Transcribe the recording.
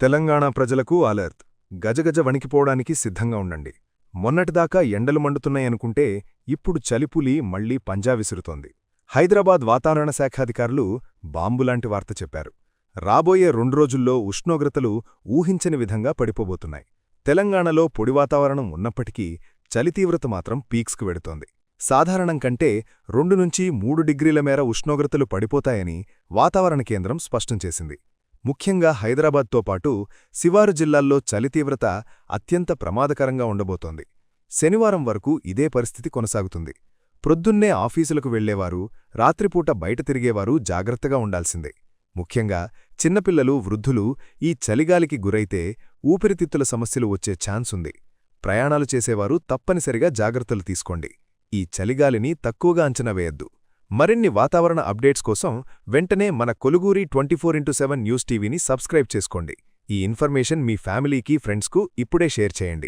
తెలంగాణ ప్రజలకు అలర్ట్. గజగజ వణికిపోవడానికి సిద్ధంగా ఉండండి. మొన్నటిదాకా ఎండలు మండుతున్నాయనుకుంటే ఇప్పుడు చలిపులి మళ్లీ పంజా విసురుతోంది. హైదరాబాద్ వాతావరణ శాఖాధికారులు బాంబులాంటి వార్త చెప్పారు. రాబోయే 2 రోజుల్లో ఉష్ణోగ్రతలు ఊహించని విధంగా పడిపోబోతున్నాయి. తెలంగాణలో పొడి వాతావరణం ఉన్నప్పటికీ చలి తీవ్రత మాత్రం పీక్స్కు వెడుతోంది. సాధారణం కంటే 2 నుంచి 3 డిగ్రీల మేర ఉష్ణోగ్రతలు పడిపోతాయని వాతావరణ కేంద్రం స్పష్టం చేసింది. ముఖ్యంగా హైదరాబాద్తో పాటు శివారు జిల్లాల్లో చలి తీవ్రత అత్యంత ప్రమాదకరంగా ఉండబోతోంది. శనివారం వరకు ఇదే పరిస్థితి కొనసాగుతుంది. ప్రొద్దున్నే ఆఫీసులకు వెళ్లేవారు, రాత్రిపూట బయట తిరిగేవారు జాగ్రత్తగా ఉండాల్సిందే. ముఖ్యంగా చిన్నపిల్లలు, వృద్ధులు ఈ చలిగాలికి గురైతే ఊపిరితిత్తుల సమస్యలు వచ్చే ఛాన్సుంది. ప్రయాణాలు చేసేవారు తప్పనిసరిగా జాగ్రత్తలు తీసుకోండి. ఈ చలిగాలిని తక్కువగా అంచనా వేయద్దు. మరిన్ని వాతావరణ అప్డేట్స్ కోసం వెంటనే మన కొలుగూరి 24x7 న్యూస్ టీవీని సబ్స్క్రైబ్ చేసుకోండి. ఈ ఇన్ఫర్మేషన్ మీ ఫ్యామిలీకి, ఫ్రెండ్స్కు ఇప్పుడే షేర్ చేయండి.